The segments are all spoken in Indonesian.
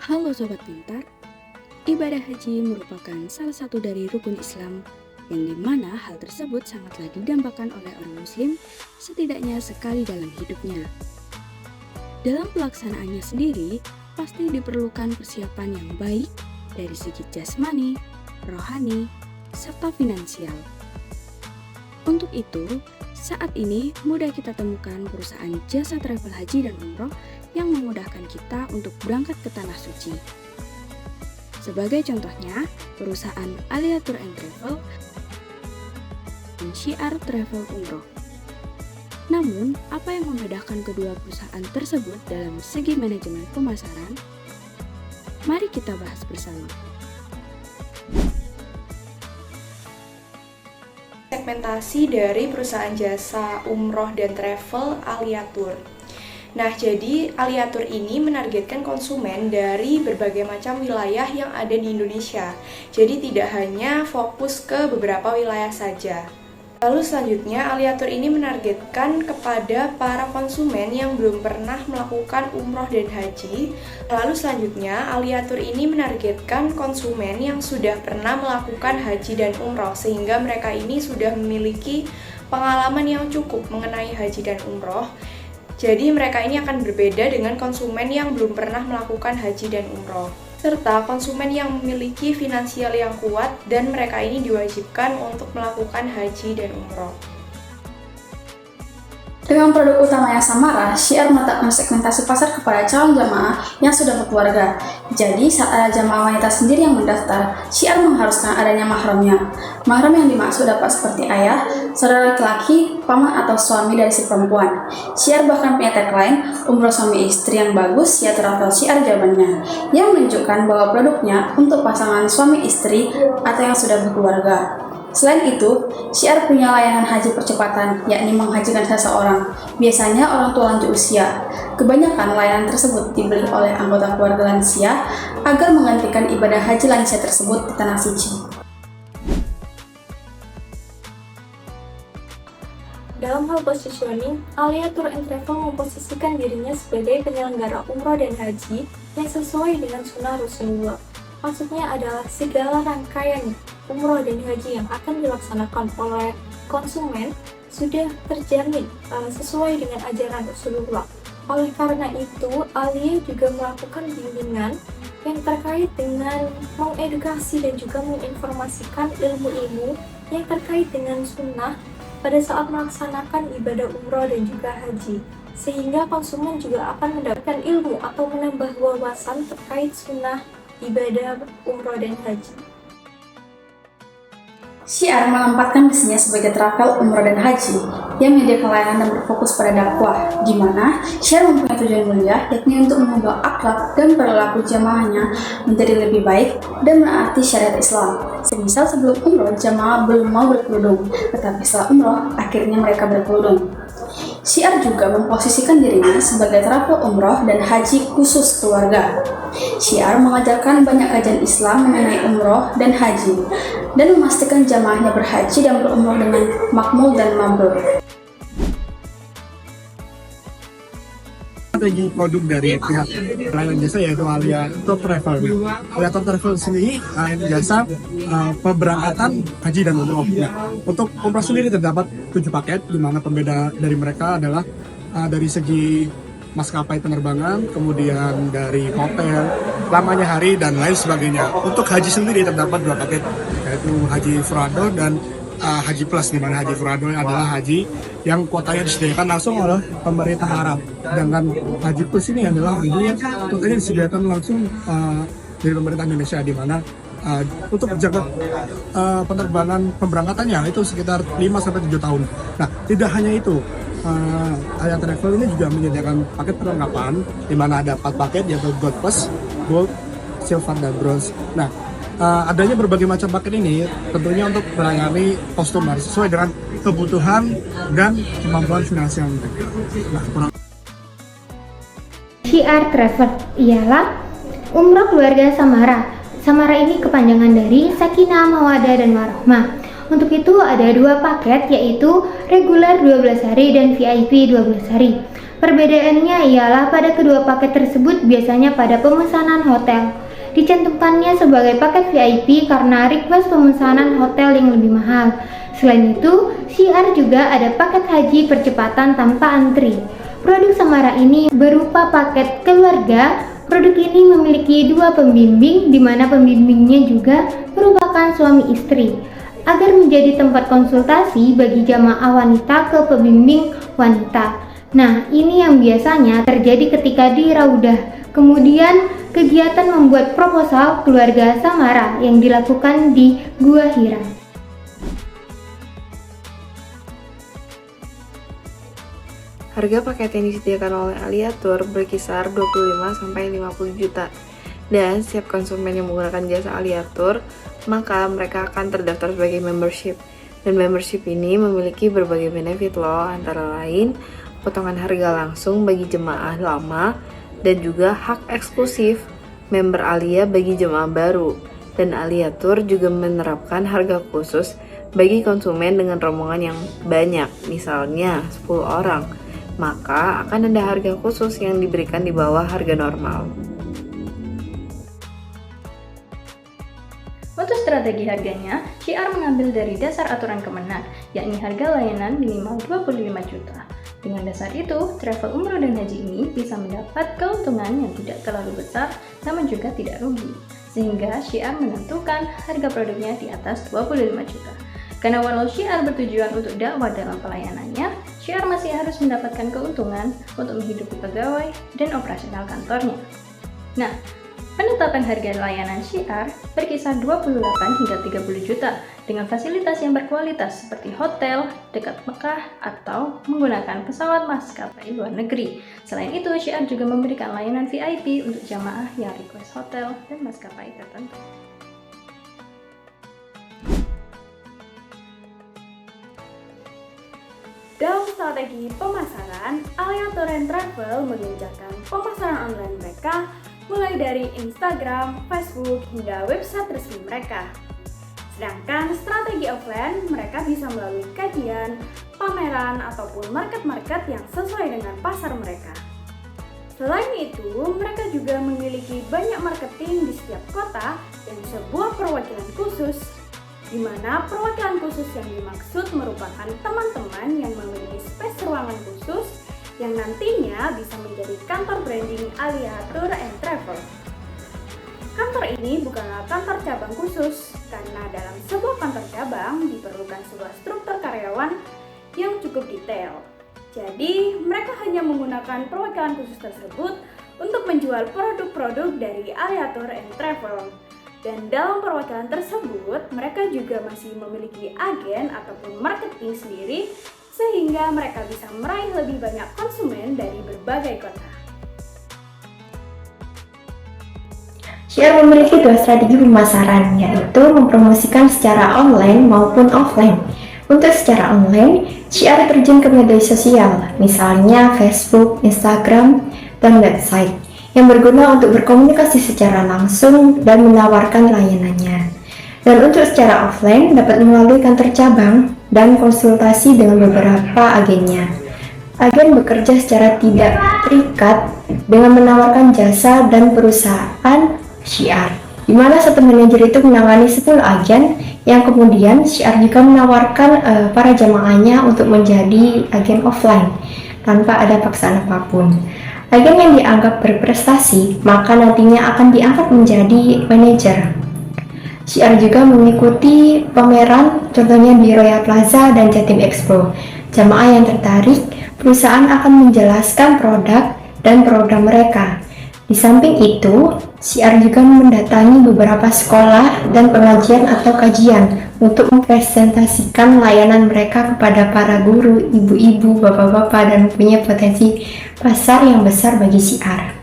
Halo Sobat Pintar, ibadah haji merupakan salah satu dari rukun Islam yang dimana hal tersebut sangatlah didambakan oleh orang muslim setidaknya sekali dalam hidupnya. Dalam pelaksanaannya sendiri, pasti diperlukan persiapan yang baik dari segi jasmani, rohani, serta finansial. Untuk itu, saat ini mudah kita temukan perusahaan jasa travel haji dan umroh yang memudahkan kita untuk berangkat ke Tanah Suci. Sebagai contohnya, perusahaan Alia Tour and Travel dan Syiar Travel Umroh. Namun, apa yang membedakan kedua perusahaan tersebut dalam segi manajemen pemasaran? Mari kita bahas bersama. Segmentasi dari perusahaan jasa umroh dan travel Alia Tour. Nah, jadi Alia Tour ini menargetkan konsumen dari berbagai macam wilayah yang ada di Indonesia. Jadi tidak hanya fokus ke beberapa wilayah saja. Lalu selanjutnya, Alia Tour ini menargetkan kepada para konsumen yang belum pernah melakukan umroh dan haji. Lalu selanjutnya, Alia Tour ini menargetkan konsumen yang sudah pernah melakukan haji dan umroh, sehingga mereka ini sudah memiliki pengalaman yang cukup mengenai haji dan umroh. Jadi mereka ini akan berbeda dengan konsumen yang belum pernah melakukan haji dan umroh, serta konsumen yang memiliki finansial yang kuat dan mereka ini diwajibkan untuk melakukan haji dan umroh. Dengan produk utamanya Samara, Syiar meletakkan segmentasi pasar kepada calon jamaah yang sudah berkeluarga. Jadi, saat ada jamaah wanita sendiri yang mendaftar, Syiar mengharuskan adanya mahramnya. Mahram yang dimaksud dapat seperti ayah, saudara laki-laki, paman atau suami dari si perempuan. Syiar bahkan punya tagline, umroh suami istri yang bagus, ya travel Syiar jawabannya, yang menunjukkan bahwa produknya untuk pasangan suami istri atau yang sudah berkeluarga. Selain itu, Syiar punya layanan haji percepatan, yakni menghajikan seseorang, biasanya orang tua lanjut usia. Kebanyakan layanan tersebut dibeli oleh anggota keluarga lansia agar menggantikan ibadah haji lansia tersebut di Tanah Suci. Dalam hal positioning, Alia Tour and Travel memposisikan dirinya sebagai penyelenggara umroh dan haji yang sesuai dengan sunnah Rasulullah. Maksudnya adalah segala rangkaian umroh dan haji yang akan dilaksanakan oleh konsumen sudah terjamin sesuai dengan ajaran Rasulullah. Oleh karena itu, Alia juga melakukan bimbingan yang terkait dengan mengedukasi dan juga menginformasikan ilmu-ilmu yang terkait dengan sunnah pada saat melaksanakan ibadah umroh dan juga haji, sehingga konsumen juga akan mendapatkan ilmu atau menambah wawasan terkait sunnah ibadah umroh dan haji. Syiar menempatkan misinya sebagai travel umroh dan haji yang menyediakan layanan dan berfokus pada dakwah, di mana Syiar mempunyai tujuan mulia, yakni untuk mengubah akhlak dan perilaku jamaahnya menjadi lebih baik dan menaati syariat Islam. Semisal sebelum umroh, jamaah belum mau berkerudung, tetapi setelah umroh, akhirnya mereka berkerudung. Syiar juga memposisikan dirinya sebagai travel umroh dan haji khusus keluarga. Syiar mengajarkan banyak kajian Islam mengenai umroh dan haji, dan memastikan jamaahnya berhaji dan berumroh dengan makmul dan mabrur. Strategi produk dari pihak layanan jasa yaitu Alia Tour Travel. Alia Tour Travel sendiri jasa pemberangkatan haji dan umroh. Untuk umroh sendiri terdapat 7 paket, di mana pembeda dari mereka adalah dari segi maskapai penerbangan, kemudian dari hotel, lamanya hari dan lain sebagainya. Untuk haji sendiri terdapat 2 paket, yaitu Haji Furado dan Haji Plus, di mana Haji Furado adalah haji yang kuotanya disediakan langsung oleh pemerintah Arab, sedangkan Haji Plus ini adalah haji yang kuotanya disediakan langsung dari pemerintah Indonesia, di mana untuk jangka penerbangan pemberangkatannya itu sekitar 5-7 tahun. Nah, tidak hanya itu, Alia Travel ini juga menyediakan paket perlengkapan, di mana ada 4 paket, yaitu Gold Plus, Gold, Silver, dan Bronze. Nah, adanya berbagai macam paket ini tentunya untuk melayani customer sesuai dengan kebutuhan dan kemampuan finansial mereka. Nah, Syiar Travel ialah umroh keluarga Samara. Samara ini kepanjangan dari Sakinah, Mawaddah, dan Warahmah. Untuk itu ada 2 paket, yaitu reguler 12 hari dan VIP 12 hari. Perbedaannya ialah pada kedua paket tersebut biasanya pada pemesanan hotel dicantumkannya sebagai paket VIP karena request pemesanan hotel yang lebih mahal. Selain itu, Syiar juga ada paket haji percepatan tanpa antri. Produk Samara ini berupa paket keluarga. Produk ini memiliki 2 pembimbing, di mana pembimbingnya juga merupakan suami istri, agar menjadi tempat konsultasi bagi jamaah wanita ke pembimbing wanita. Nah, ini yang biasanya terjadi ketika di Raudah. Kemudian, kegiatan membuat proposal keluarga Samara yang dilakukan di Gua Hira. Harga paket yang disediakan oleh Aliatur berkisar 25-50 juta. Dan setiap konsumen yang menggunakan jasa Aliatur, maka mereka akan terdaftar sebagai membership. Dan membership ini memiliki berbagai benefit loh, antara lain potongan harga langsung bagi jemaah lama dan juga hak eksklusif member Alia bagi jemaah baru. Dan Aliatur juga menerapkan harga khusus bagi konsumen dengan rombongan yang banyak, misalnya 10 orang. Maka akan ada harga khusus yang diberikan di bawah harga normal. Untuk strategi harganya, Syiar mengambil dari dasar aturan Kemenag, yakni harga layanan minimal 25 juta. Dengan dasar itu, travel umroh dan haji ini bisa mendapat keuntungan yang tidak terlalu besar, namun juga tidak rugi. Sehingga Syiar menentukan harga produknya di atas 25 juta. Karena walau Syiar bertujuan untuk dakwah dalam pelayanannya, Syiar masih harus mendapatkan keuntungan untuk menghidupi pegawai dan operasional kantornya. Nah, penetapan harga layanan Syiar berkisar 28 hingga 30 juta dengan fasilitas yang berkualitas seperti hotel dekat Mekah atau menggunakan pesawat maskapai luar negeri. Selain itu, Syiar juga memberikan layanan VIP untuk jamaah yang request hotel dan maskapai tertentu. Dalam strategi pemasaran, Aliatur Travel mengencarkan pemasaran online mereka mulai dari Instagram, Facebook, hingga website resmi mereka. Sedangkan strategi offline, mereka bisa melalui kajian, pameran, ataupun market-market yang sesuai dengan pasar mereka. Selain itu, mereka juga memiliki banyak marketing di setiap kota dan sebuah perwakilan khusus, di mana perwakilan khusus yang dimaksud merupakan teman-teman yang memiliki space ruangan khusus yang nantinya bisa menjadi kantor branding Aliatur Travel. Kantor ini bukanlah kantor cabang khusus, karena dalam sebuah kantor cabang diperlukan sebuah struktur karyawan yang cukup detail. Jadi, mereka hanya menggunakan perwakilan khusus tersebut untuk menjual produk-produk dari Aliatur Travel. Dan dalam perwakilan tersebut, mereka juga masih memiliki agen ataupun marketing sendiri, sehingga mereka bisa meraih lebih banyak konsumen dari berbagai kota. Syiar memiliki 2 strategi pemasaran, yaitu mempromosikan secara online maupun offline. Untuk secara online, Syiar terjun ke media sosial, misalnya Facebook, Instagram, dan website, yang berguna untuk berkomunikasi secara langsung dan menawarkan layanannya. Dan untuk secara offline, dapat melalui kantor cabang dan konsultasi dengan beberapa agennya. Agen bekerja secara tidak terikat dengan menawarkan jasa dan perusahaan Syiar, di mana satu manajer itu menangani 10 agen, yang kemudian Syiar juga menawarkan para jamaahnya untuk menjadi agen offline tanpa ada paksaan apapun. Agen yang dianggap berprestasi, maka nantinya akan diangkat menjadi manajer. Syiar juga mengikuti pameran, contohnya di Royal Plaza dan Jatim Expo. Jamaah yang tertarik, perusahaan akan menjelaskan produk dan program mereka. Di samping itu, Syiar juga mendatangi beberapa sekolah dan pengajian atau kajian untuk mempresentasikan layanan mereka kepada para guru, ibu-ibu, bapak-bapak, dan punya potensi pasar yang besar bagi Syiar.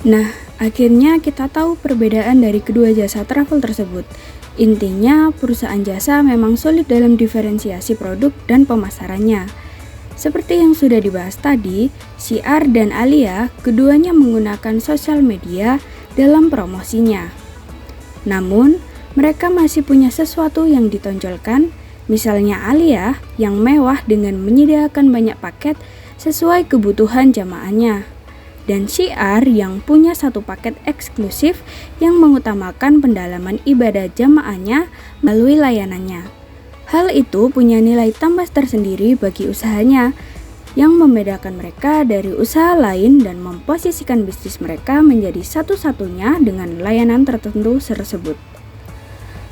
Nah, akhirnya kita tahu perbedaan dari kedua jasa travel tersebut. Intinya, perusahaan jasa memang sulit dalam diferensiasi produk dan pemasarannya. Seperti yang sudah dibahas tadi, Syiar dan Alia keduanya menggunakan sosial media dalam promosinya. Namun, mereka masih punya sesuatu yang ditonjolkan, misalnya Alia yang mewah dengan menyediakan banyak paket, sesuai kebutuhan jamaahnya, dan syiar yang punya satu paket eksklusif yang mengutamakan pendalaman ibadah jamaahnya melalui layanannya. Hal itu punya nilai tambah tersendiri bagi usahanya, yang membedakan mereka dari usaha lain dan memposisikan bisnis mereka menjadi satu-satunya dengan layanan tertentu tersebut.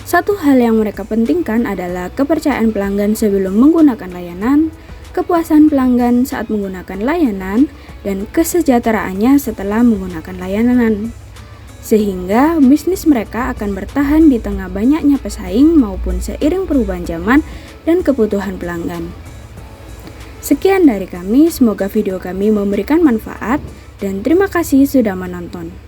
Satu hal yang mereka pentingkan adalah kepercayaan pelanggan sebelum menggunakan layanan, kepuasan pelanggan saat menggunakan layanan, dan kesejahteraannya setelah menggunakan layanan. Sehingga bisnis mereka akan bertahan di tengah banyaknya pesaing maupun seiring perubahan zaman dan kebutuhan pelanggan. Sekian dari kami, semoga video kami memberikan manfaat dan terima kasih sudah menonton.